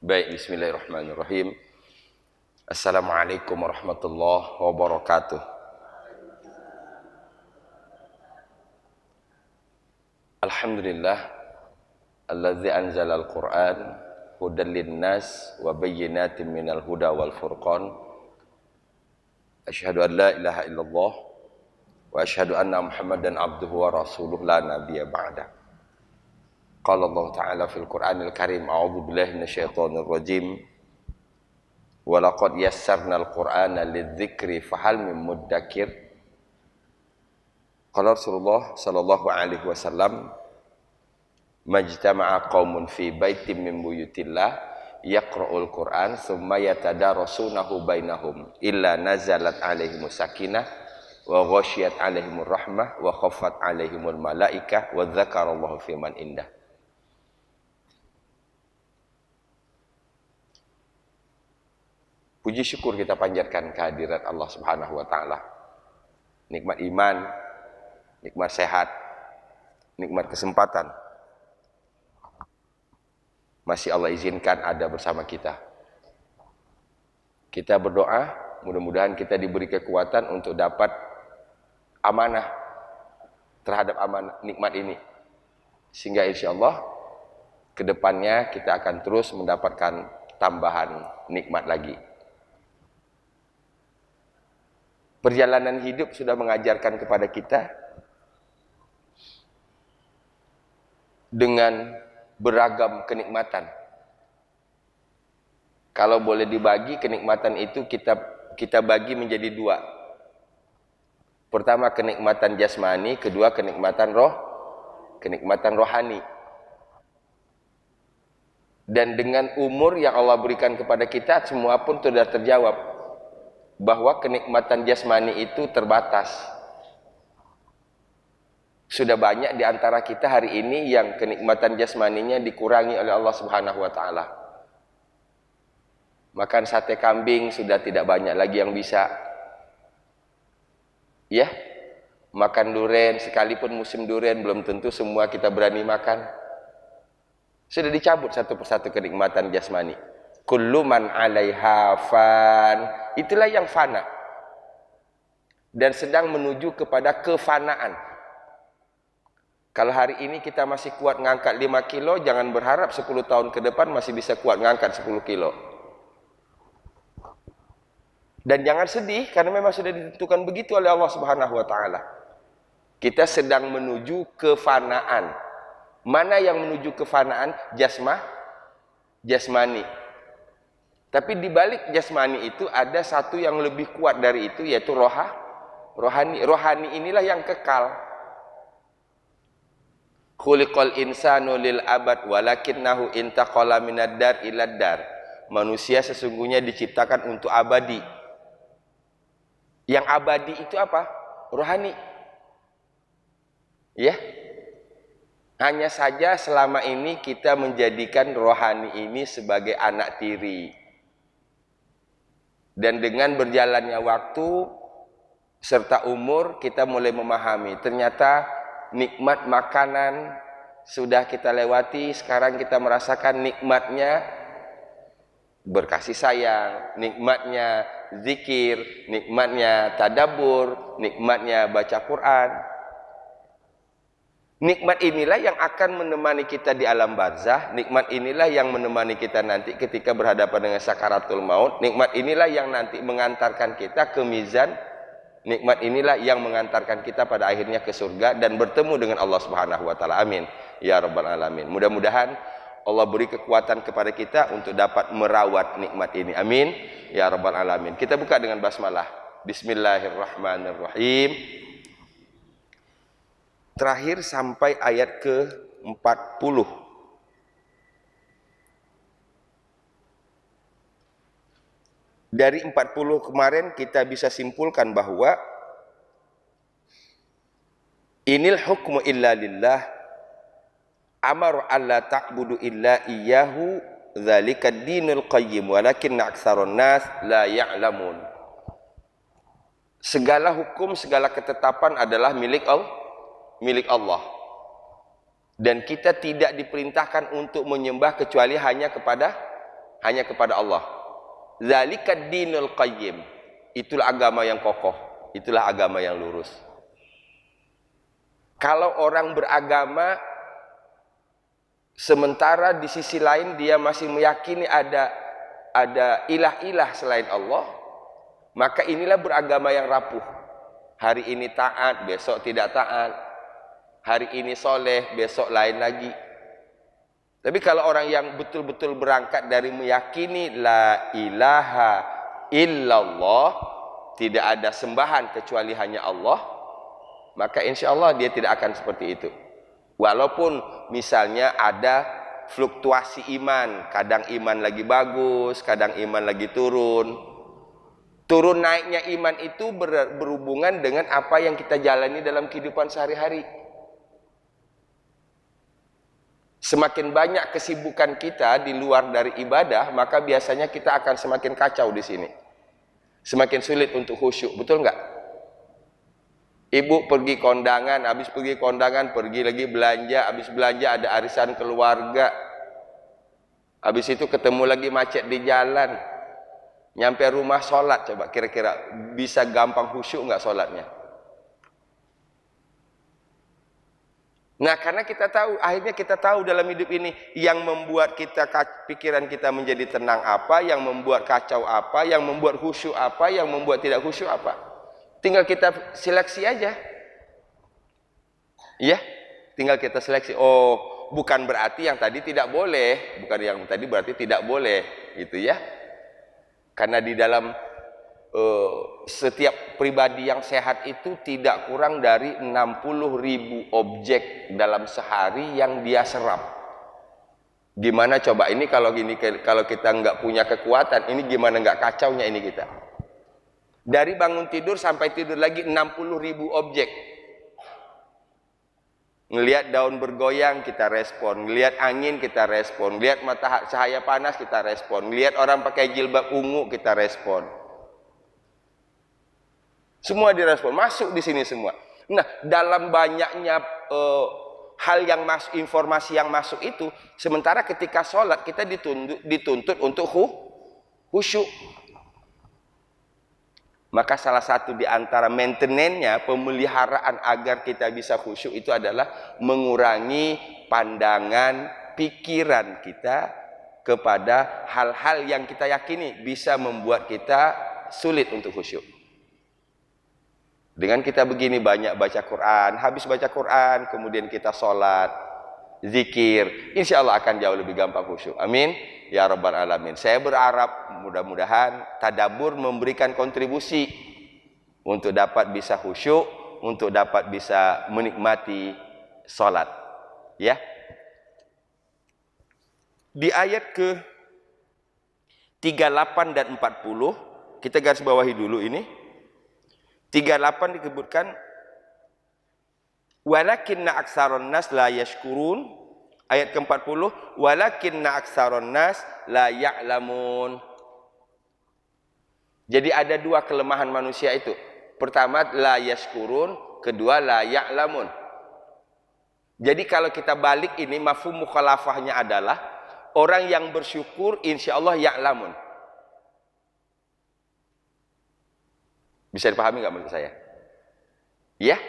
Baik, bismillahirrahmanirrahim. Assalamualaikum warahmatullahi wabarakatuh. Alhamdulillah allazi anzala al-Qur'an hudan linnas wa bayyinatin minal huda wal furqan. Asyhadu an la ilaha illallah wa asyhadu anna Muhammadan abduhu wa rasuluh la nabiyya ba'da. Qala Allah Ta'ala fil Qur'anil Karim, a'udzu billahi minasyaitonir rajim. Wa laqad yassarnal Qur'ana lidzikri fahal min muddakir. Qala Rasulullah sallallahu alaihi wasallam, majtama'a qaumun fi baitin min buyutillah yaqra'ul Qur'an tsumma yatadarasunahu bainahum illa nazalat alaihimus sakinah wa ghasyiyat alaihimur rahmah wa khaffat alaihimul malaikah wa dzakarallahu fi man indah. Puji syukur kita panjatkan kehadirat Allah Subhanahu wa taala. Nikmat iman, nikmat sehat, nikmat kesempatan masih Allah izinkan ada bersama kita. Kita berdoa, mudah-mudahan kita diberi kekuatan untuk dapat amanah terhadap amanah nikmat ini. Sehingga insya Allah kedepannya kita akan terus mendapatkan tambahan nikmat lagi. Perjalanan hidup sudah mengajarkan kepada kita dengan beragam kenikmatan. Kalau boleh dibagi, kenikmatan itu kita bagi menjadi dua. Pertama kenikmatan jasmani, kedua kenikmatan rohani. Dan dengan umur yang Allah berikan kepada kita, semua pun sudah terjawab bahwa kenikmatan jasmani itu terbatas. Sudah banyak di antara kita hari ini yang kenikmatan jasmaninya dikurangi oleh Allah Subhanahu wa taala. Makan sate kambing sudah tidak banyak lagi yang bisa. Ya. Makan durian, sekalipun musim durian belum tentu semua kita berani makan. Sudah dicabut satu persatu kenikmatan jasmani. Kullu man 'alaiha fan. Itulah yang fana. Dan sedang menuju kepada kefanaan. Kalau hari ini kita masih kuat ngangkat 5 kilo, jangan berharap 10 tahun ke depan masih bisa kuat ngangkat 10 kilo. Dan jangan sedih, karena memang sudah ditentukan begitu oleh Allah Subhanahu wa taala. Kita sedang menuju kefanaan. Mana yang menuju kefanaan? Jasmani. Tapi di balik jasmani itu ada satu yang lebih kuat dari itu, yaitu rohani. Rohani inilah yang kekal. Khuliqal insanu lil abad walakinnahu intaqala minad dar ilad dar. Manusia sesungguhnya diciptakan untuk abadi. Yang abadi itu apa? Rohani. Ya. Hanya saja selama ini kita menjadikan rohani ini sebagai anak tiri. Dan dengan berjalannya waktu serta umur kita mulai memahami ternyata nikmat makanan sudah kita lewati, sekarang kita merasakan nikmatnya berkasih sayang, nikmatnya zikir, nikmatnya tadabbur, nikmatnya baca Quran. Nikmat inilah yang akan menemani kita di alam barzah. Nikmat inilah yang menemani kita nanti ketika berhadapan dengan sakaratul maut. Nikmat inilah yang nanti mengantarkan kita ke mizan. Nikmat inilah yang mengantarkan kita pada akhirnya ke surga dan bertemu dengan Allah Subhanahu wa taala. Amin ya rabbal alamin. Mudah-mudahan Allah beri kekuatan kepada kita untuk dapat merawat nikmat ini. Amin ya rabbal alamin. Kita buka dengan basmalah. Bismillahirrahmanirrahim. Terakhir sampai ayat ke-40. Dari 40 kemarin kita bisa simpulkan bahwa inil hukmu illa lillah amar alla ta'budu illa iyyahu dzalika ad-dinul qayyim walakinna aktsarun nas la ya'lamun. Segala hukum, segala ketetapan adalah milik Allah. Dan kita tidak diperintahkan untuk menyembah kecuali hanya hanya kepada Allah. Zalikad dinul qayyim. Itulah agama yang kokoh, itulah agama yang lurus. Kalau orang beragama sementara di sisi lain dia masih meyakini ada ilah-ilah selain Allah, maka inilah beragama yang rapuh. Hari ini taat, besok tidak taat. Hari ini soleh, besok lain lagi. Tapi kalau orang yang betul-betul berangkat dari meyakini la ilaha illallah, tidak ada sembahan kecuali hanya Allah, maka insya Allah dia tidak akan seperti itu. Walaupun misalnya ada fluktuasi iman, kadang iman lagi bagus, kadang iman lagi turun. Turun naiknya iman itu berhubungan dengan apa yang kita jalani dalam kehidupan sehari-hari. Semakin banyak kesibukan kita di luar dari ibadah, maka biasanya kita akan semakin kacau di sini. Semakin sulit untuk khusyuk, betul nggak? Ibu pergi kondangan, habis pergi kondangan, pergi lagi belanja, habis belanja ada arisan keluarga. Habis itu ketemu lagi macet di jalan. Nyampe rumah sholat, coba kira-kira bisa gampang khusyuk nggak sholatnya? Nah, karena kita tahu, akhirnya kita tahu dalam hidup ini yang membuat pikiran kita menjadi tenang apa, yang membuat kacau apa, yang membuat khusyuk apa, yang membuat tidak khusyuk apa. Tinggal kita seleksi aja. Ya, tinggal kita seleksi. Oh, bukan berarti yang tadi tidak boleh, bukan yang tadi berarti tidak boleh, gitu ya. Karena di dalam setiap pribadi yang sehat itu tidak kurang dari 60.000 objek dalam sehari yang dia serap. Gimana coba ini kalau kita nggak punya kekuatan, ini gimana nggak kacaunya ini kita? Dari bangun tidur sampai tidur lagi 60.000 objek. Ngelihat daun bergoyang kita respon, ngelihat angin kita respon, ngelihat matahari cahaya panas kita respon, ngelihat orang pakai jilbab ungu kita respon. Semua direspon, masuk di sini semua. Nah, dalam banyaknya hal yang masuk, informasi yang masuk itu, sementara ketika sholat kita dituntut untuk khusyuk. Maka salah satu di antara maintenance-nya, pemeliharaan agar kita bisa khusyuk itu adalah mengurangi pandangan pikiran kita kepada hal-hal yang kita yakini bisa membuat kita sulit untuk khusyuk. Dengan kita begini banyak baca Quran, habis baca Quran, kemudian kita sholat, zikir, insya Allah akan jauh lebih gampang khusyuk. Amin. Ya Rabbal Alamin. Saya berharap mudah-mudahan tadabbur memberikan kontribusi untuk dapat bisa khusyuk, untuk dapat bisa menikmati sholat. Ya. Di ayat ke 38 dan 40, kita garis bawahi dulu ini. 38 disebutkan walakinna aktsaron nas la yashkurun. Ayat ke-40 walakinna aktsaron nas la ya'lamun. Jadi ada dua kelemahan manusia itu. Pertama la yashkurun, kedua la ya'lamun. Jadi kalau kita balik ini mafhum mukhalafahnya adalah orang yang bersyukur insyaallah ya'lamun. Bisa dipahami nggak menurut saya? Ya.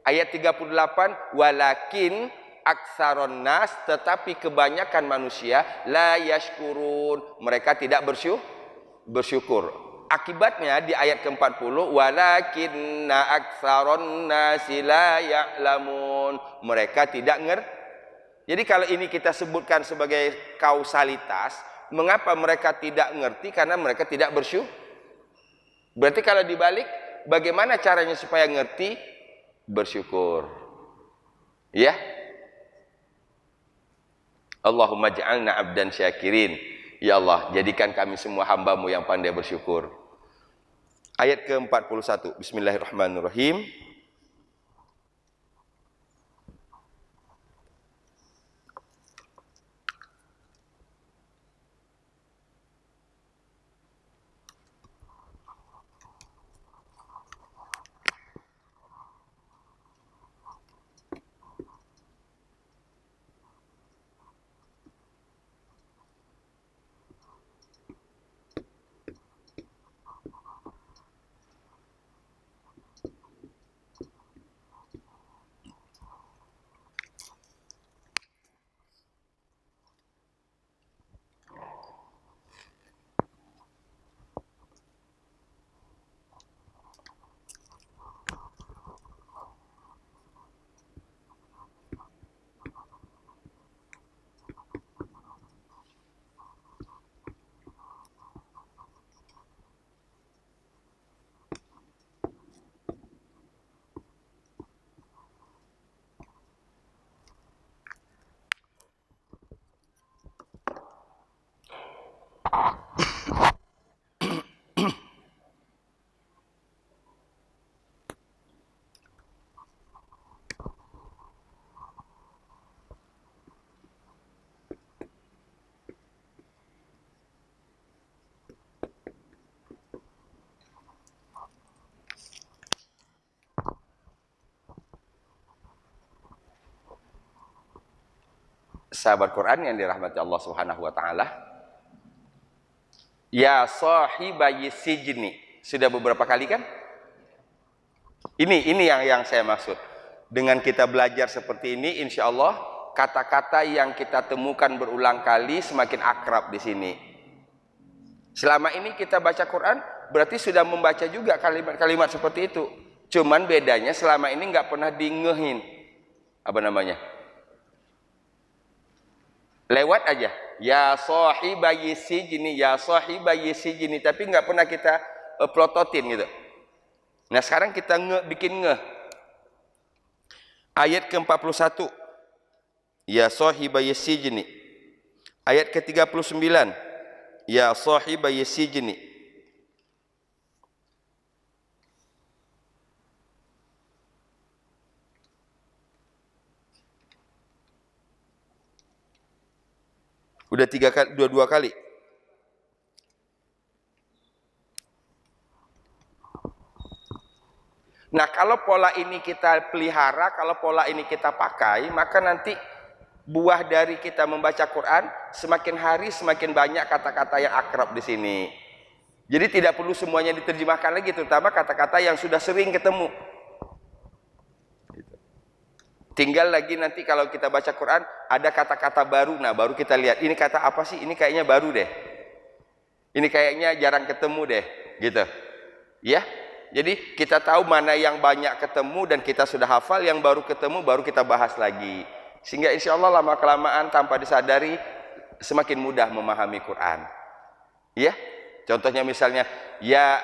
Ayat 38 walakin aktsaron nas, tetapi kebanyakan manusia la yashkurun, mereka tidak bersyukur. Akibatnya di ayat ke-40 walakinna aktsaron nasi la ya'lamun, mereka tidak ngerti. Jadi kalau ini kita sebutkan sebagai kausalitas, mengapa mereka tidak ngerti? Karena mereka tidak bersyukur. Berarti kalau dibalik, bagaimana caranya supaya ngerti? Bersyukur. Ya. Allahumma ja'alna abdan syakirin. Ya Allah, jadikan kami semua hamba-Mu yang pandai bersyukur. Ayat ke-41. Bismillahirrahmanirrahim. sahabat Quran yang dirahmati Allah Subhanahu wa taala. Ya sahibayi sijni. Sudah beberapa kali kan? Ini yang saya maksud. Dengan kita belajar seperti ini, insya Allah kata-kata yang kita temukan berulang kali semakin akrab di sini. Selama ini kita baca Quran, berarti sudah membaca juga kalimat-kalimat seperti itu. Cuman bedanya selama ini nggak pernah dingehin. Apa namanya? Lewat aja. Ya sahibayi sijni, ya sahibayi sijni. Tapi nggak pernah kita plototin gitu. Nah sekarang kita bikin nge. Ayat ke-41. Ya sahibayi sijni. Ayat ke-39. Ya sahibayi sijni. Udah dua kali. Nah, kalau pola ini kita pelihara, kalau pola ini kita pakai, maka nanti buah dari kita membaca Quran semakin hari semakin banyak kata-kata yang akrab di sini. Jadi tidak perlu semuanya diterjemahkan lagi, terutama kata-kata yang sudah sering ketemu. Tinggal lagi nanti kalau kita baca Quran ada kata-kata baru, nah baru kita lihat ini kata apa sih? Ini kayaknya baru deh. Ini kayaknya jarang ketemu deh, gitu. Ya. Jadi kita tahu mana yang banyak ketemu dan kita sudah hafal, yang baru ketemu baru kita bahas lagi. Sehingga insya Allah lama-kelamaan tanpa disadari semakin mudah memahami Quran. Ya. Contohnya misalnya ya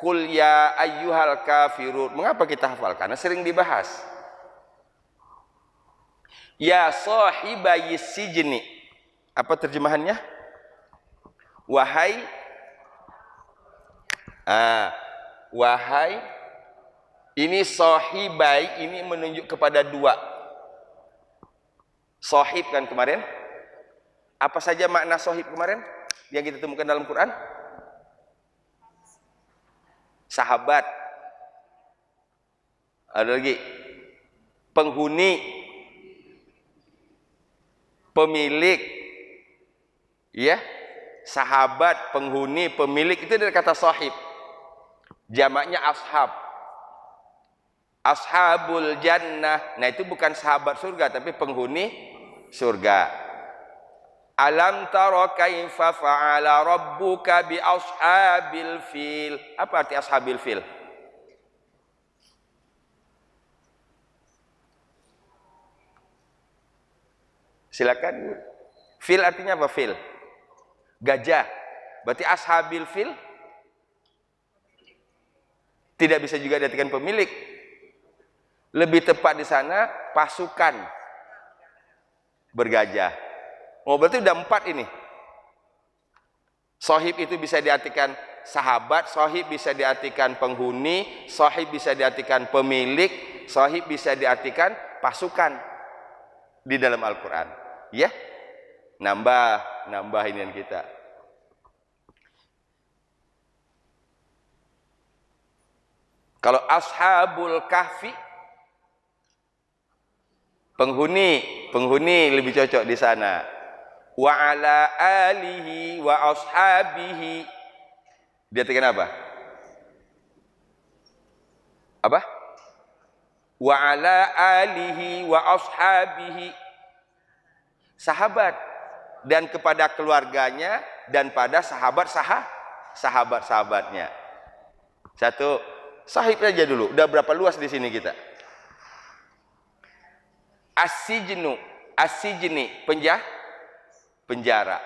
kul ya ayyuhal kafirun. Mengapa kita hafal? Karena sering dibahas. Ya sahibayi sijni. Apa terjemahannya? Wahai wahai, ini sahibai, ini menunjuk kepada dua. Sahib kan kemarin. Apa saja makna sahib kemarin yang kita temukan dalam Quran? Sahabat. Ada lagi. Penghuni. Pemilik. Ya. Sahabat, penghuni, pemilik, itu dari kata sahib. Jamaknya ashab. Ashabul jannah. Nah itu bukan sahabat surga, tapi penghuni surga. Alam tara kaifa fa'ala rabbuka bi ashabil fil. Apa arti ashabil fil? Silakan. Fil artinya apa fil? Gajah. Berarti ashabil fil tidak bisa juga diartikan pemilik. Lebih tepat di sana pasukan bergajah. Oh berarti udah 4 ini. Sahib itu bisa diartikan sahabat, sahib bisa diartikan penghuni, sahib bisa diartikan pemilik, sahib bisa diartikan pasukan di dalam Al-Quran. Ya, nambah inian kita. Kalau ashabul kahfi, penghuni lebih cocok di sana. Wa ala alihi wa ashabihi. Dia artikan apa? Apa? Wa ala alihi wa ashabihi. Sahabat dan kepada keluarganya dan pada sahabat-sahabatnya. Satu, sahib aja dulu. Udah berapa luas di sini kita? As-sijni, penjara.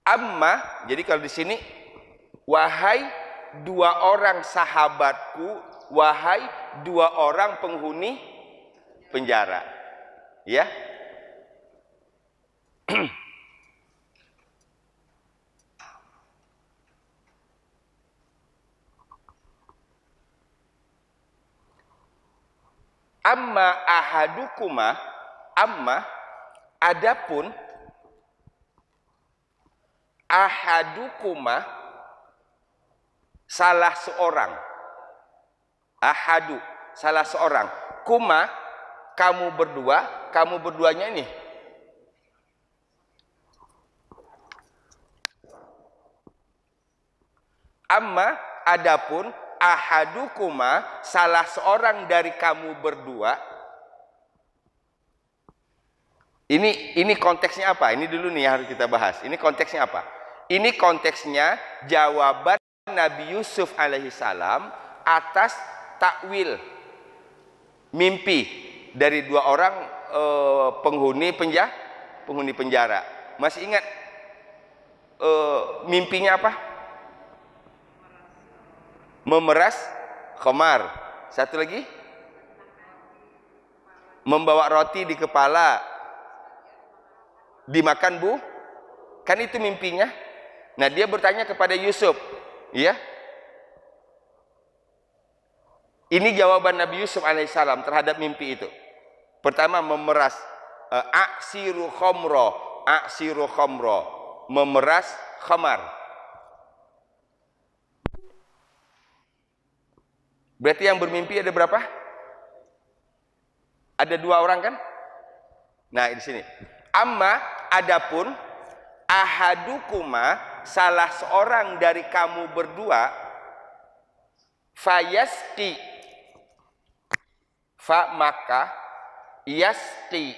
Amma, jadi kalau di sini wahai 2 orang sahabatku, wahai 2 orang penghuni penjara. Ya. Amma ahadukuma, amma adapun ahadukuma salah seorang, ahadu salah seorang, kuma kamu berduanya ini Amma adapun ahadukuma salah seorang dari kamu berdua. Ini konteksnya apa? Ini dulu nih yang harus kita bahas. Ini konteksnya apa? Ini konteksnya jawaban Nabi Yusuf alaihissalam atas takwil mimpi dari dua orang penghuni penjara. Masih ingat mimpinya apa? Memeras khamar. Satu lagi, membawa roti di kepala, dimakan kan itu mimpinya. Nah, dia bertanya kepada Yusuf, ya. Ini jawaban Nabi Yusuf alaihissalam terhadap mimpi itu. Pertama, memeras aksiru khamro, memeras khamar. Berarti yang bermimpi ada berapa? Ada dua orang kan? Nah, di sini. Amma adapun ahadukuma salah seorang dari kamu berdua fayasqi fa maka yasqi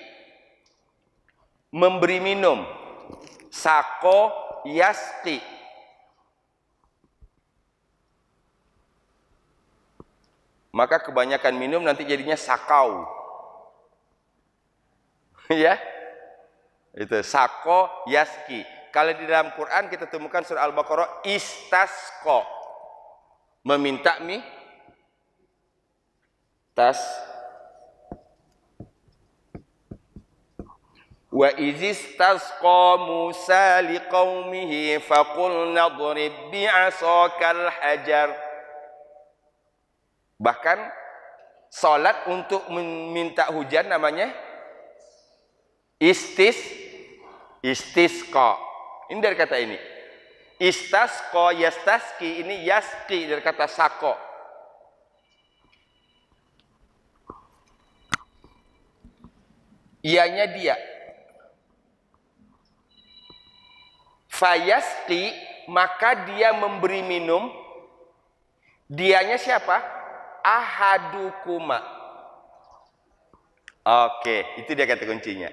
memberi minum, sako yasqi maka kebanyakan minum nanti jadinya sakau. Ya, itu sako yaski. Kalau di dalam Quran kita temukan surah Al-Baqarah istasqo, meminta wa izistasqa Musa liqaumihi faqulna dhrib bi'asakal hajar. Bahkan salat untuk meminta hujan namanya istisqa. Ini dari kata ini. Istasqa yastaski, ini yaski dari kata sako. Ianya dia. Fayasqi maka dia memberi minum. Dianya siapa? Ahadukuma. Oke, itu dia kata kuncinya.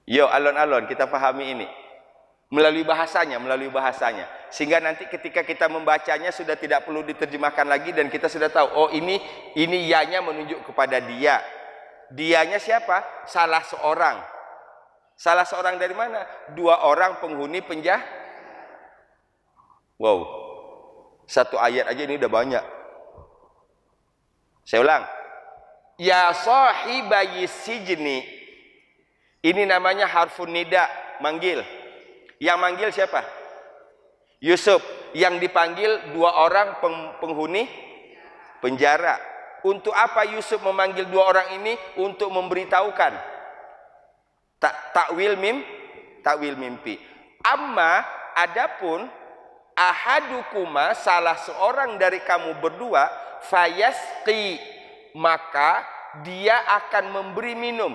Yo, alon-alon kita pahami ini melalui bahasanya, sehingga nanti ketika kita membacanya sudah tidak perlu diterjemahkan lagi dan kita sudah tahu, oh ini ya-nya menunjuk kepada dia. Dianya siapa? Salah seorang dari mana? Dua orang penghuni penjara. Wow, satu ayat aja ini udah banyak. Saya ulang. Ya sahibayi sijni. Ini namanya harfun nida, manggil. Yang manggil siapa? Yusuf. Yang dipanggil dua orang penghuni penjara. Untuk apa Yusuf memanggil dua orang ini? Untuk memberitahukan takwil mimpi. Amma adapun ahadukuma salah seorang dari kamu berdua fayasqi maka dia akan memberi minum.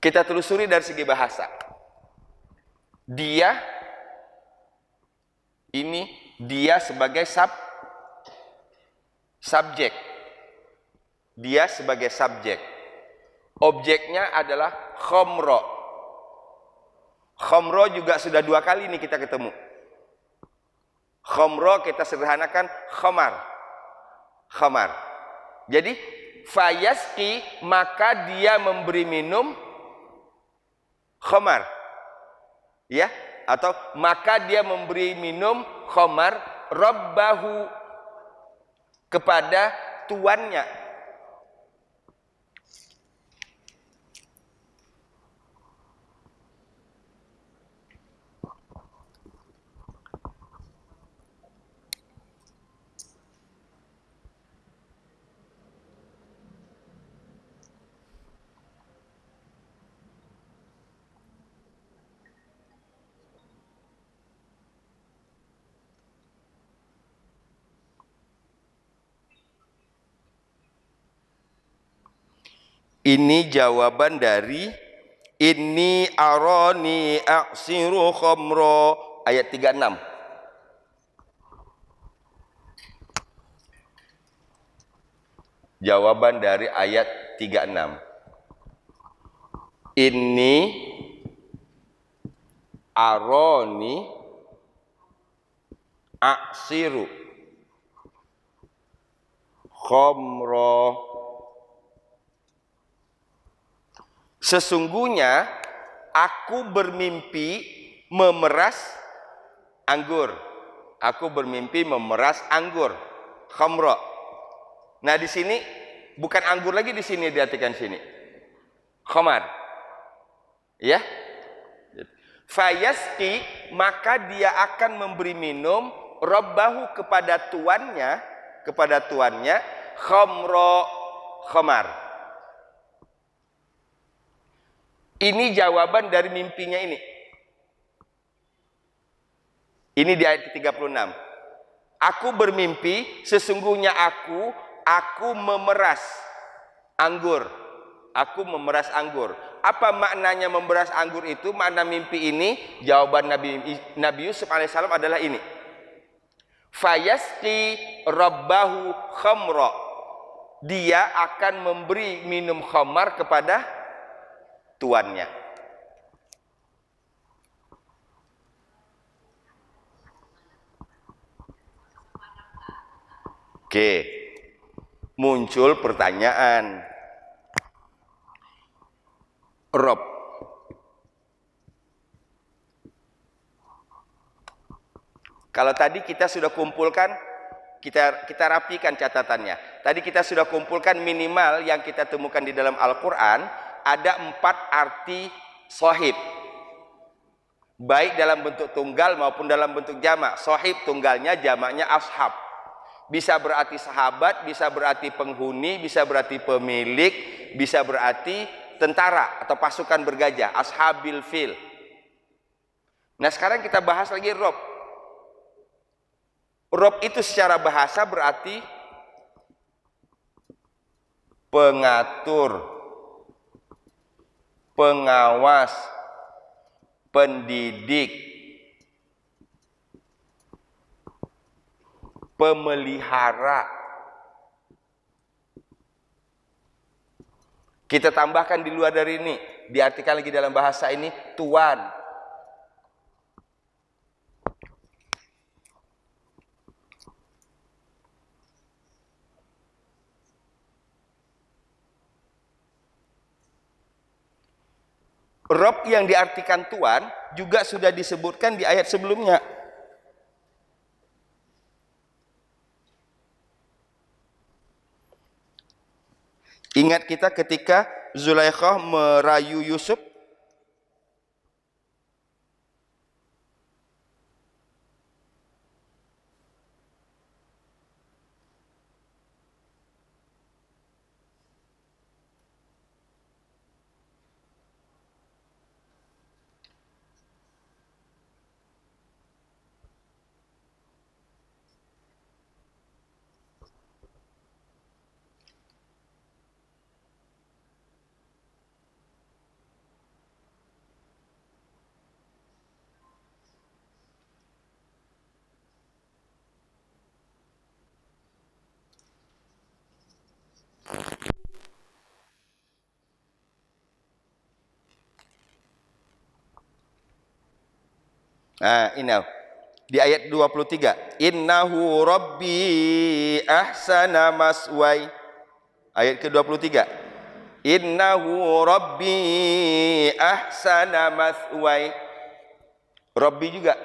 Kita telusuri dari segi bahasa. Dia sebagai subjek. Dia sebagai subjek. Objeknya adalah khamro. Khamro juga sudah dua kali nih kita ketemu. Khamro kita sederhanakan khamar. Jadi fayasqi maka dia memberi minum khamar. Ya, atau maka dia memberi minum khamar rabbahu kepada tuannya. Ini jawaban dari Inni arani a'siru khamra. Ayat 36. Jawaban dari ayat 36. Inni arani a'siru khamra. Sesungguhnya aku bermimpi memeras anggur. Aku bermimpi memeras anggur. Khamra. Nah, di sini bukan anggur lagi, di sini diartikan sini. Khamar. Ya. Fayasqi, maka dia akan memberi minum rabbahu kepada tuannya, khamra, khamar. Ini jawaban dari mimpinya ini. Ini di ayat ke-36. Aku bermimpi, sesungguhnya aku memeras anggur. Aku memeras anggur. Apa maknanya memeras anggur itu? Makna mimpi ini, jawaban Nabi Yusuf alaihissalam adalah ini. Fayasqi rabbahu khamra. Dia akan memberi minum khamar kepada tuannya. Oke, muncul pertanyaan. Rob, kalau tadi kita sudah kumpulkan, kita rapikan catatannya. Tadi kita sudah kumpulkan minimal yang kita temukan di dalam Al-Quran, ada 4 arti sohib. Baik dalam bentuk tunggal maupun dalam bentuk jamak. Sohib tunggalnya, jamaknya ashab. Bisa berarti sahabat, bisa berarti penghuni, bisa berarti pemilik, bisa berarti tentara atau pasukan bergajah, ashabil fil. Nah, sekarang kita bahas lagi rob. Rob itu secara bahasa berarti pengatur, pengawas, pendidik, pemelihara. Kita tambahkan di luar dari ini, diartikan lagi dalam bahasa ini, tuan. Rob yang diartikan tuan juga sudah disebutkan di ayat sebelumnya. Ingat kita ketika Zulaikhah merayu Yusuf, nah ini di ayat 23, innahu rabbi ahsana maswai. Ayat ke-23, innahu rabbi ahsana maswai. Rabbi juga.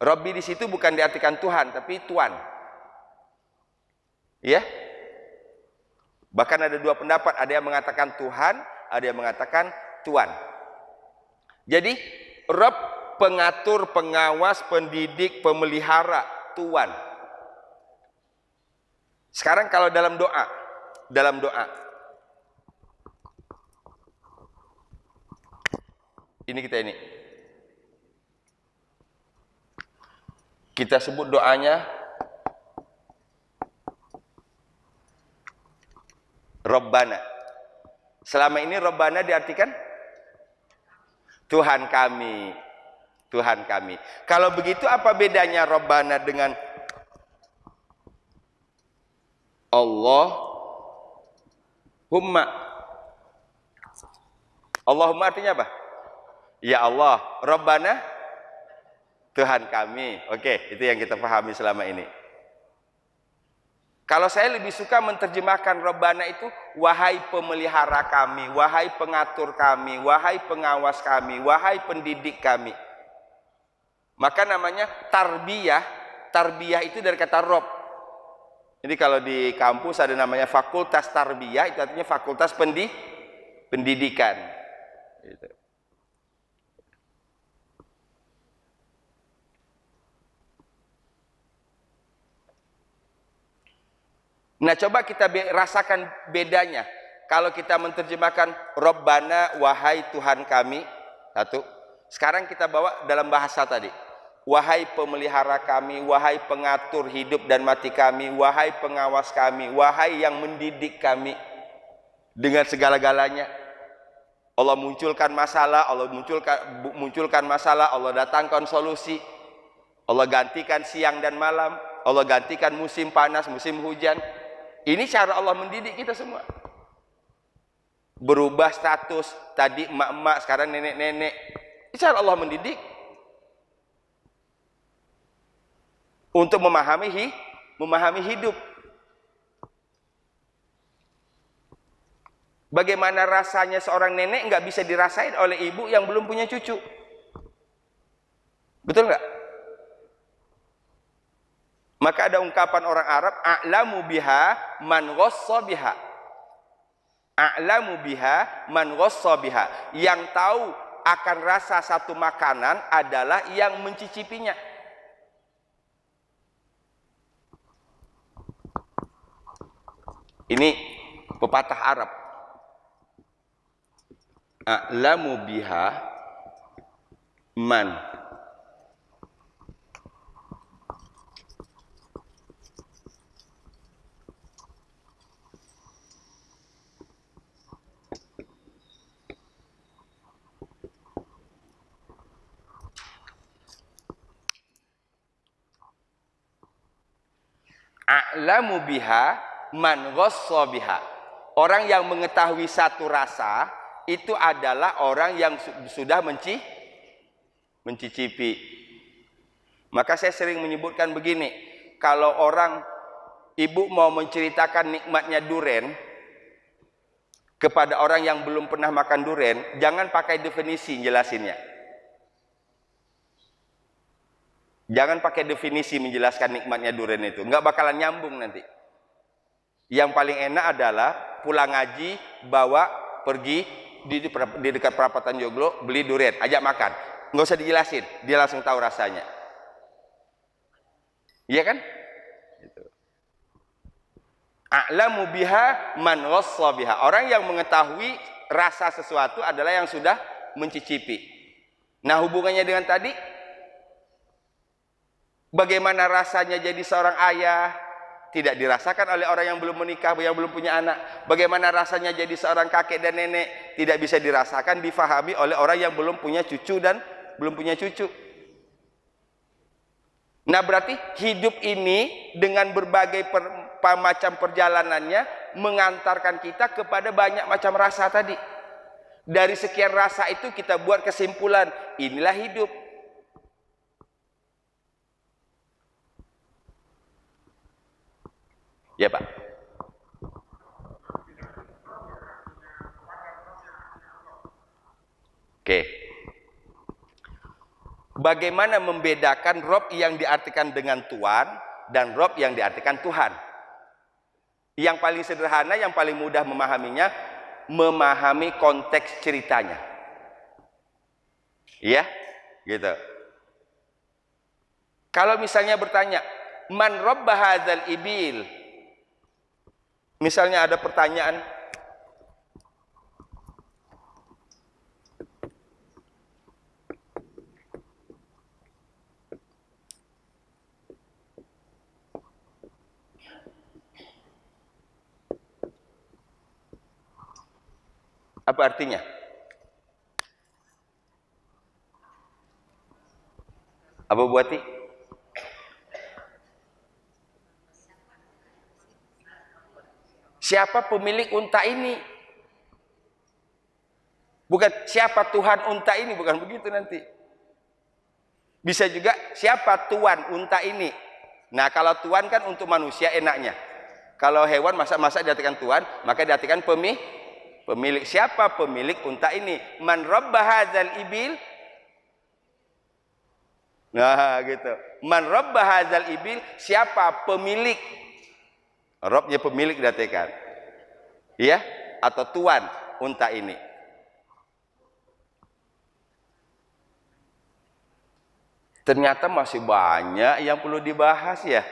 Rabbi di situ bukan diartikan Tuhan, tapi tuan. Ya. Bahkan ada 2 pendapat, ada yang mengatakan Tuhan, ada yang mengatakan tuan. Jadi Rabb pengatur, pengawas, pendidik, pemelihara, tuan. Sekarang kalau dalam doa, ini kita sebut doanya Rabbana. Selama ini Rabbana diartikan Tuhan kami. Tuhan kami. Kalau begitu apa bedanya Rabbana dengan Allahumma? Allahumma artinya apa? Ya Allah. Rabbana, Tuhan kami. Oke, itu yang kita pahami selama ini. Kalau saya lebih suka menerjemahkan Rabbana itu, wahai pemelihara kami, wahai pengatur kami, wahai pengawas kami, wahai pendidik kami. Maka namanya tarbiyah. Tarbiyah itu dari kata Rob. Jadi kalau di kampus ada namanya fakultas tarbiyah, itu artinya fakultas pendidikan. Gitu. Nah, coba kita rasakan bedanya. Kalau kita menerjemahkan Rabbana, wahai Tuhan kami, satu. Sekarang kita bawa dalam bahasa tadi. Wahai pemelihara kami, wahai pengatur hidup dan mati kami, wahai pengawas kami, wahai yang mendidik kami dengan segala-galanya. Allah munculkan masalah, Allah munculkan masalah, Allah datangkan solusi. Allah gantikan siang dan malam, Allah gantikan musim panas, musim hujan. Ini cara Allah mendidik kita semua. Berubah status, tadi emak-emak, sekarang nenek-nenek. Ini cara Allah mendidik. Untuk memahami hidup. Bagaimana rasanya seorang nenek nggak bisa dirasain oleh ibu yang belum punya cucu. Betul nggak? Maka ada ungkapan orang Arab, a'lamu biha man ghassa biha. A'lamu biha man ghassa biha. Yang tahu akan rasa satu makanan adalah yang mencicipinya. Ini pepatah Arab. A'lamu biha man. A'lamu biha man ghassa biha. Orang yang mengetahui satu rasa itu adalah orang yang sudah mencicipi. Maka saya sering menyebutkan begini, kalau orang ibu mau menceritakan nikmatnya duren kepada orang yang belum pernah makan duren, jangan pakai definisi jelasinnya. Jangan pakai definisi menjelaskan nikmatnya duren itu, nggak bakalan nyambung nanti. Yang paling enak adalah pulang ngaji, bawa pergi di dekat perapatan Joglo, beli duren, ajak makan. Nggak usah dijelasin, dia langsung tahu rasanya. Iya kan? Gitu. A'lamu biha man ghassa biha. Orang yang mengetahui rasa sesuatu adalah yang sudah mencicipi. Nah, hubungannya dengan tadi, bagaimana rasanya jadi seorang ayah? Tidak dirasakan oleh orang yang belum menikah, yang belum punya anak. Bagaimana rasanya jadi seorang kakek dan nenek? Tidak bisa dirasakan, difahami oleh orang yang belum punya cucu dan belum punya cucu. Nah, berarti hidup ini dengan berbagai macam perjalanannya mengantarkan kita kepada banyak macam rasa tadi. Dari sekian rasa itu kita buat kesimpulan, inilah hidup. Ya Pak. Oke. Bagaimana membedakan Rob yang diartikan dengan Tuhan dan Rob yang diartikan Tuhan? Yang paling sederhana, yang paling mudah memahaminya, memahami konteks ceritanya. Iya, gitu. Kalau misalnya bertanya, man robba hadzal ibil? Misalnya ada pertanyaan, apa artinya? Apa buati? Siapa pemilik unta ini? Bukan siapa Tuhan unta ini, bukan begitu nanti. Bisa juga siapa tuan unta ini. Nah, kalau tuan kan untuk manusia enaknya. Kalau hewan masa-masa diartikan tuan, maka diartikan pemilik. Siapa pemilik unta ini? Man rabba hadzal ibil. Nah, gitu. Man rabba hadzal ibil, siapa pemilik? Robnya pemilik diartikan. Ya, atau tuan unta ini. Ternyata masih banyak yang perlu dibahas ya.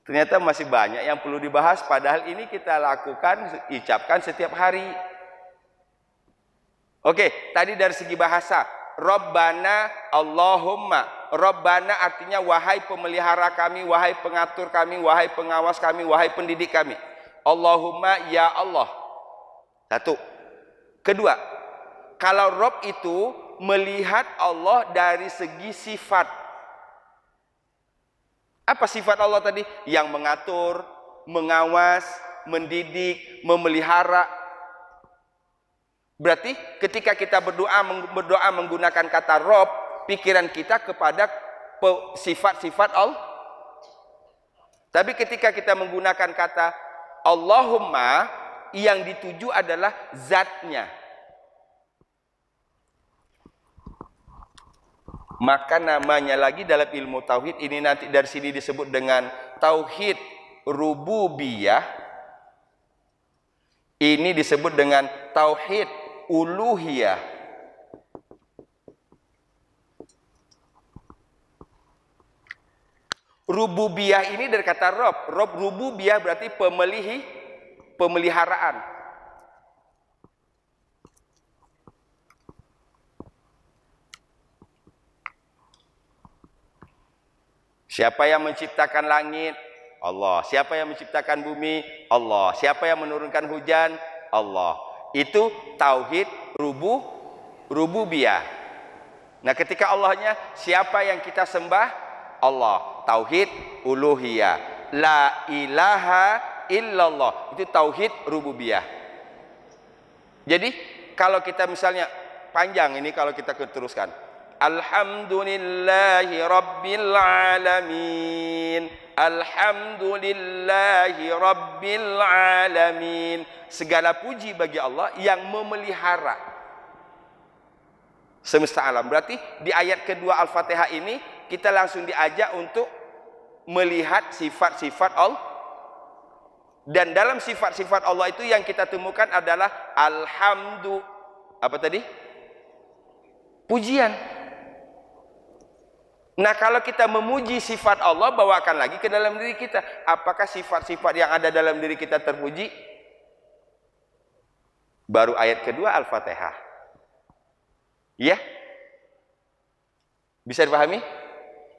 Ternyata masih banyak yang perlu dibahas, padahal ini kita lakukan, ucapkan setiap hari. Oke, tadi dari segi bahasa, Rabbana Allahumma. Rabbana artinya wahai pemelihara kami, wahai pengatur kami, wahai pengawas kami, wahai pendidik kami. Allahumma ya Allah. Satu. Kedua, kalau Rabb itu melihat Allah dari segi sifat. Apa sifat Allah tadi? Yang mengatur, mengawas, mendidik, memelihara. Berarti ketika kita berdoa menggunakan kata Rabb, pikiran kita kepada sifat-sifat Allah. Tapi ketika kita menggunakan kata Allahumma, yang dituju adalah zatnya. Maka namanya lagi dalam ilmu tauhid ini nanti dari sini disebut dengan tauhid rububiyah. Ini disebut dengan tauhid uluhiyah. Rububiyah ini dari kata Rabb. Rabb rububiyah berarti pemeliharaan. Siapa yang menciptakan langit? Allah. Siapa yang menciptakan bumi? Allah. Siapa yang menurunkan hujan? Allah. Itu tauhid rububiyah. Nah, ketika Allahnya, siapa yang kita sembah? Allah. Tauhid uluhiyah. La ilaha illallah. Itu tauhid rububiyah. Jadi, kalau kita misalnya panjang ini kalau kita teruskan. Alhamdulillahi Rabbil Alamin. Alhamdulillahi Rabbil Alamin. Segala puji bagi Allah yang memelihara semesta alam. Berarti di ayat kedua Al-Fatihah ini kita langsung diajak untuk melihat sifat-sifat Allah. Dan dalam sifat-sifat Allah itu yang kita temukan adalah Alhamdulillah. Apa tadi? Pujian. Nah, kalau kita memuji sifat Allah, bawakan lagi ke dalam diri kita. Apakah sifat-sifat yang ada dalam diri kita terpuji? Baru ayat kedua Al-Fatihah. Ya? Bisa dipahami?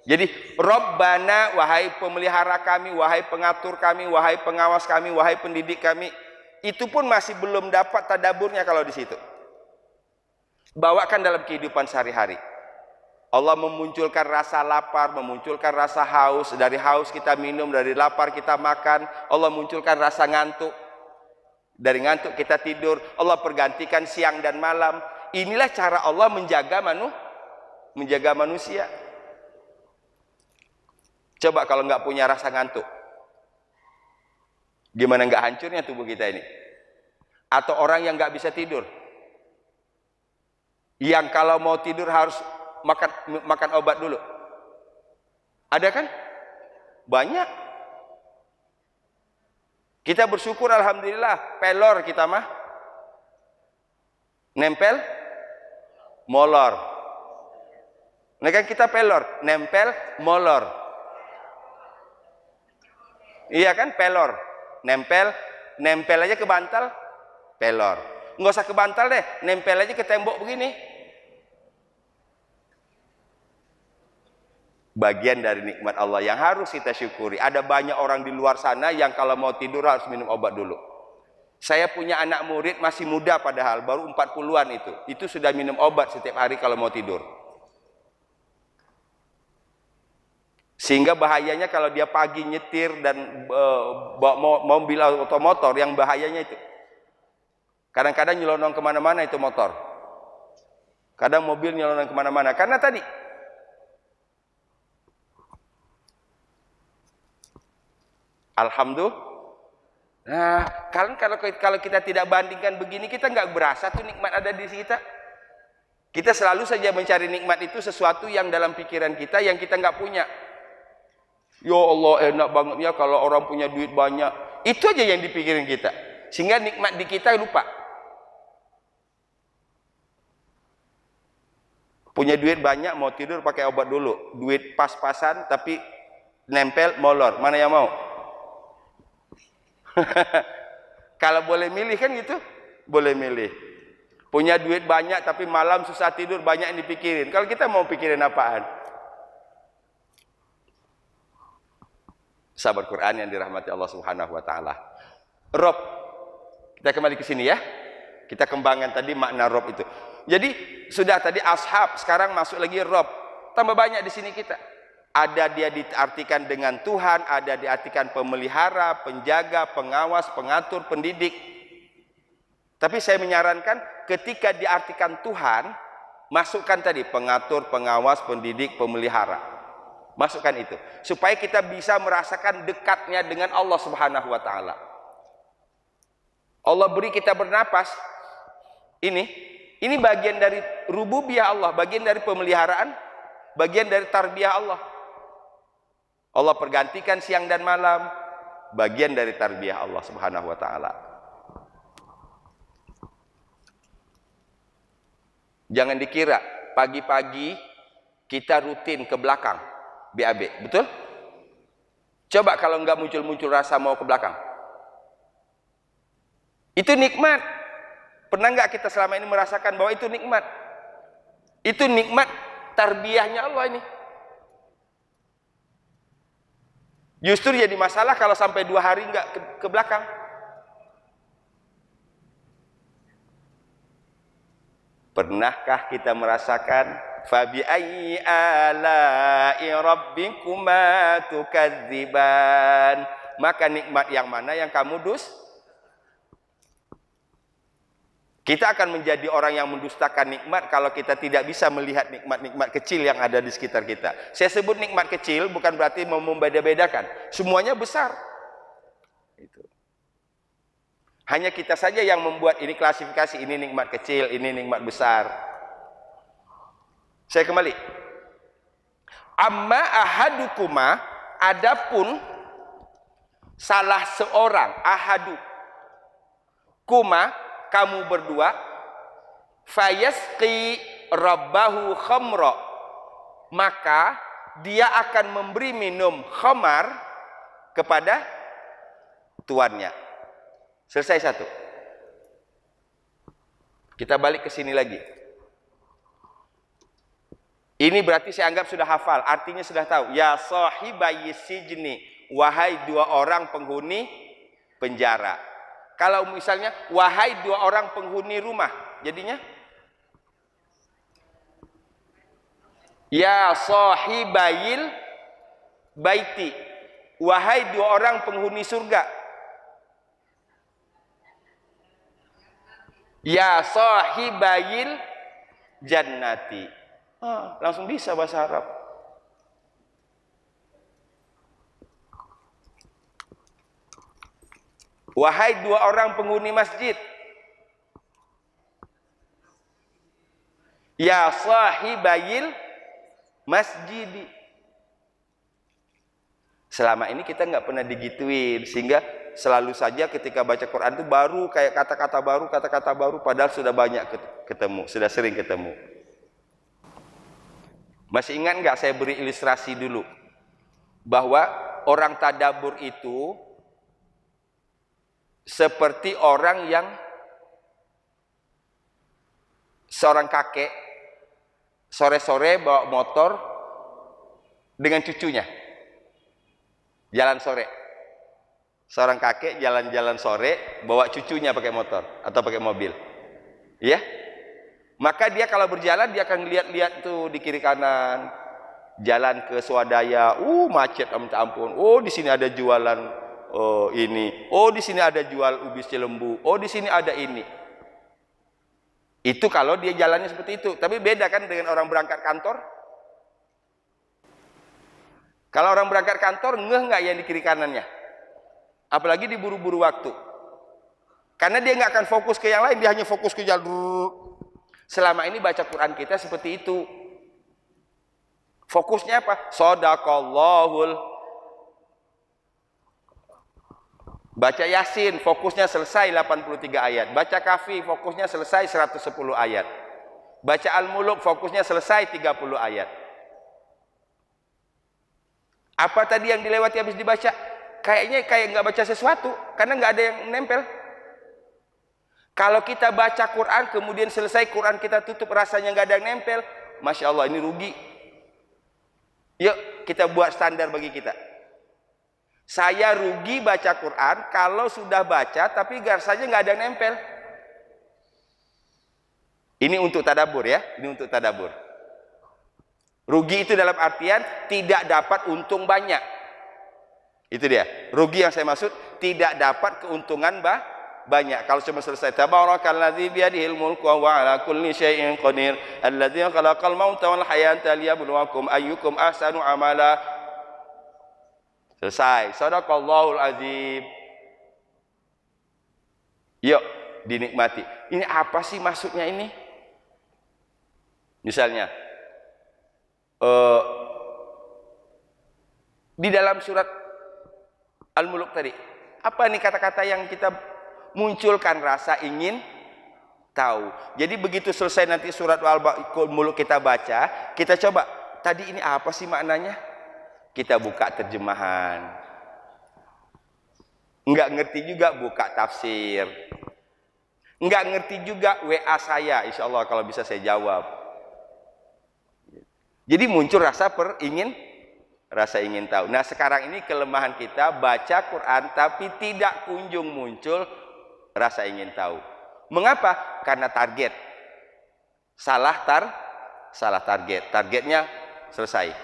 Jadi, Rabbana, wahai pemelihara kami, wahai pengatur kami, wahai pengawas kami, wahai pendidik kami. Itu pun masih belum dapat tadaburnya kalau di situ. Bawakan dalam kehidupan sehari-hari. Allah memunculkan rasa lapar, memunculkan rasa haus. Dari haus kita minum, dari lapar kita makan. Allah munculkan rasa ngantuk. Dari ngantuk kita tidur. Allah pergantikan siang dan malam. Inilah cara Allah menjaga manusia. Coba kalau nggak punya rasa ngantuk, gimana nggak hancurnya tubuh kita ini? Atau orang yang nggak bisa tidur, yang kalau mau tidur harus makan obat dulu. Ada kan? Banyak. Kita bersyukur alhamdulillah, pelor kita mah. Nempel molor. Nah kan kita pelor, nempel molor. Iya kan, pelor. Nempel aja ke bantal, pelor. Nggak usah ke bantal deh, nempel aja ke tembok begini. Bagian dari nikmat Allah yang harus kita syukuri. Ada banyak orang di luar sana yang kalau mau tidur harus minum obat dulu. Saya punya anak murid masih muda padahal, baru 40-an itu. Itu sudah minum obat setiap hari kalau mau tidur. Sehingga bahayanya kalau dia pagi nyetir dan bawa mobil atau motor, yang bahayanya itu kadang-kadang nyelonong kemana-mana itu motor, kadang mobil nyelonong kemana-mana karena tadi alhamdulillah. Nah, kalau kita tidak bandingkan begini, kita nggak berasa tuh nikmat ada di kita. Kita selalu saja mencari nikmat itu sesuatu yang dalam pikiran kita yang kita nggak punya. Ya Allah, enak banget ya kalau orang punya duit banyak. Itu aja yang dipikirin kita. Sehingga nikmat di kita lupa. Punya duit banyak, mau tidur pakai obat dulu. Duit pas-pasan tapi nempel molor. Mana yang mau? Kalau boleh milih kan gitu? Boleh milih. Punya duit banyak tapi malam susah tidur, banyak yang dipikirin. Kalau kita mau pikirin apaan? Sahabat Quran yang dirahmati Allah Subhanahu wa taala. Rob. Kita kembali ke sini ya. Kita kembangkan tadi makna Rob itu. Jadi sudah tadi ashab, sekarang masuk lagi Rob. Tambah banyak di sini kita. Ada dia diartikan dengan Tuhan, ada diartikan pemelihara, penjaga, pengawas, pengatur, pendidik. Tapi saya menyarankan ketika diartikan Tuhan, masukkan tadi pengatur, pengawas, pendidik, pemelihara. Masukkan itu supaya kita bisa merasakan dekatnya dengan Allah Subhanahu wa taala. Allah beri kita bernapas. Ini bagian dari rububiyah Allah, bagian dari pemeliharaan, bagian dari tarbiyah Allah. Allah pergantikan siang dan malam, bagian dari tarbiyah Allah Subhanahu wa taala. Jangan dikira pagi-pagi kita rutin ke belakang BAB, betul? Coba kalau nggak muncul-muncul rasa mau ke belakang. Itu nikmat. Pernah nggak kita selama ini merasakan bahwa itu nikmat? Itu nikmat tarbiyahnya Allah ini. Justru jadi masalah kalau sampai 2 hari nggak ke belakang. Pernahkah kita merasakan fabi ayyi ala'i rabbikuma tukadziban? Maka nikmat yang mana yang kamu Kita akan menjadi orang yang mendustakan nikmat kalau kita tidak bisa melihat nikmat-nikmat kecil yang ada di sekitar kita. Saya sebut nikmat kecil bukan berarti mau membeda-bedakan. Semuanya besar. Itu. Hanya kita saja yang membuat ini klasifikasi, ini nikmat kecil, ini nikmat besar. Saya kembali. Amma ahadukuma, adapun salah seorang, ahadu kuma, kamu berdua, fayasqi rabbahu khamra, maka dia akan memberi minum khamar kepada tuannya. Selesai satu. Kita balik ke sini lagi. Ini berarti saya anggap sudah hafal, artinya sudah tahu. Ya sahibayi sijni, wahai 2 orang penghuni penjara. Kalau misalnya wahai 2 orang penghuni rumah, jadinya ya sahibayil baiti, wahai 2 orang penghuni surga. Ya sahibayil jannati. Langsung bisa bahasa Arab. Wahai 2 orang penghuni masjid. Ya sahibayil masjidi. Selama ini kita nggak pernah digituin, sehingga selalu saja ketika baca Quran itu baru kayak kata-kata baru, padahal sudah banyak ketemu, sudah sering ketemu. Masih ingat nggak saya beri ilustrasi dulu bahwa orang tadabur itu seperti orang yang seorang kakek sore-sore bawa motor dengan cucunya jalan sore. Seorang kakek jalan-jalan sore bawa cucunya pakai motor atau pakai mobil. Ya? Maka dia kalau berjalan dia akan lihat-lihat tuh di kiri kanan. Jalan ke swadaya, macet minta ampun. Oh, di sini ada jualan ini. Oh, di sini ada jual ubi cilembu. Oh, di sini ada ini. Itu kalau dia jalannya seperti itu. Tapi beda kan dengan orang berangkat kantor. Kalau orang berangkat kantor, ngeh nggak yang di kiri kanannya? Apalagi diburu-buru waktu. Karena dia nggak akan fokus ke yang lain, dia hanya fokus ke jalur. Selama ini baca Quran kita seperti itu. Fokusnya apa? Shadaqallahul. Baca Yasin, fokusnya selesai 83 ayat. Baca Kahfi, fokusnya selesai 110 ayat. Baca Al-Muluk, fokusnya selesai 30 ayat. Apa tadi yang dilewati habis dibaca? Kayaknya kayak nggak baca sesuatu, karena nggak ada yang nempel. Kalau kita baca Quran, kemudian selesai Quran kita tutup, rasanya nggak ada yang nempel. Masya Allah, ini rugi. Yuk kita buat standar bagi kita. Saya rugi baca Quran kalau sudah baca tapi rasanya nggak ada yang nempel. Ini untuk tadabbur ya, ini untuk tadabbur. Rugi itu dalam artian tidak dapat untung banyak. Itu dia. Rugi yang saya maksud tidak dapat keuntungan banyak. Kalau cuma selesai tabarakalladzi biyadihil mulku wa huwa ala kulli syai'in qadir alladzi khalaqal mauta wal hayata liyabluwakum ayyukum ahsanu amala. Selesai. Shadaqallahul azim. Yuk dinikmati. Ini apa sih maksudnya ini? Misalnya di dalam surat Al-Muluk tadi, apa nih kata-kata yang kita munculkan rasa ingin tahu. Jadi begitu selesai nanti surat Al-Muluk kita baca, kita coba, tadi ini apa sih maknanya? Kita buka terjemahan. Enggak ngerti juga, buka tafsir. Enggak ngerti juga, WA saya, insya Allah kalau bisa saya jawab. Jadi muncul rasa ingin tahu. Nah sekarang ini kelemahan kita baca Quran tapi tidak kunjung muncul rasa ingin tahu. Mengapa? Karena target. Salah target. Targetnya selesai.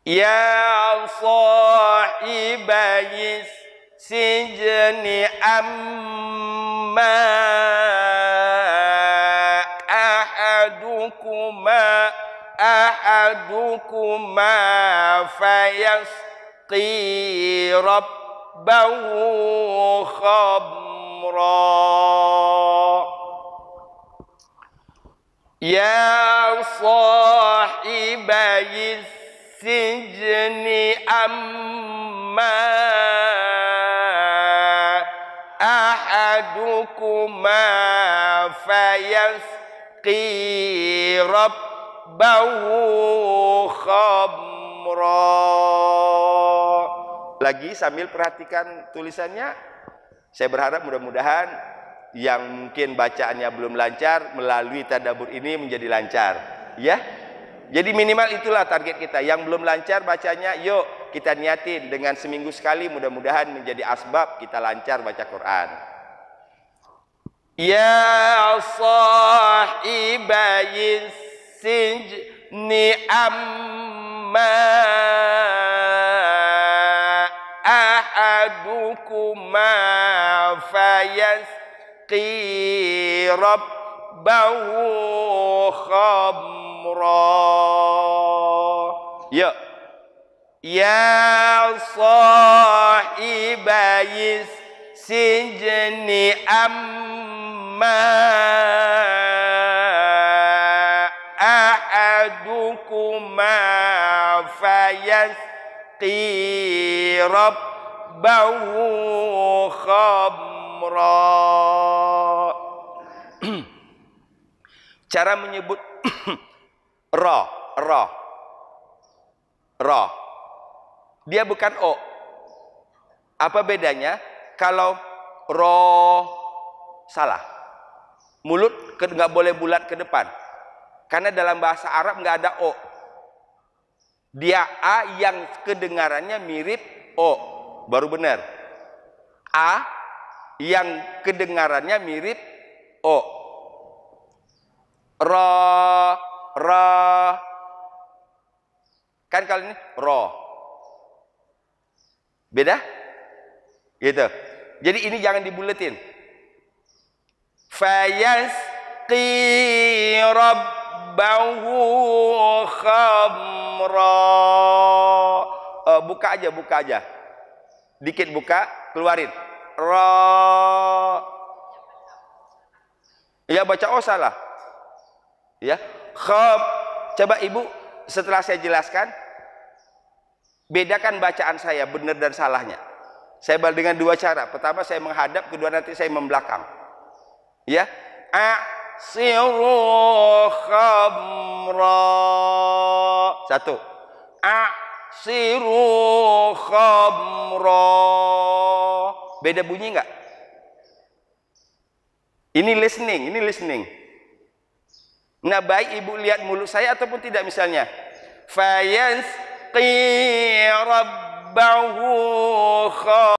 Ya sahibayis sijni amma ahadukuma fayasqi rabbahu khamra. Ya sahibayis sijni amma ahadukuma fayasqi rabbahu khamra. Lagi sambil perhatikan tulisannya. Saya berharap mudah-mudahan yang mungkin bacaannya belum lancar melalui tadabbur ini menjadi lancar ya. Jadi minimal itulah target kita. Yang belum lancar bacanya, yuk kita niatin dengan seminggu sekali, mudah-mudahan menjadi asbab kita lancar baca Quran. Ya sahibayis sijni amma ahadukuma fayasqi rabbahu khamra. Ya ya sahibayis sijni amma ahadukuma fayasqi rabbahu khamra. Cara menyebut ra. Dia bukan o. Apa bedanya? Kalau ro salah, mulut nggak boleh bulat ke depan. Karena dalam bahasa Arab nggak ada o. Dia a yang kedengarannya mirip o, baru benar. A yang kedengarannya mirip o. Ra Kan kalau ini ro. Beda? Gitu. Jadi ini jangan dibuletin. Fayasqi rabbahu khamra. Buka aja. Dikit buka, keluarin. Ra. Ya baca oh salah. Ya. Khab. Coba ibu setelah saya jelaskan, bedakan bacaan saya benar dan salahnya. Saya dengan dua cara. Pertama saya menghadap, kedua nanti saya membelakang. Ya. Asiru khamra. Satu. Asiru khamra. Beda bunyi enggak? Ini listening. Nah, baik ibu lihat mulut saya ataupun tidak misalnya. Fayasqi rabbahu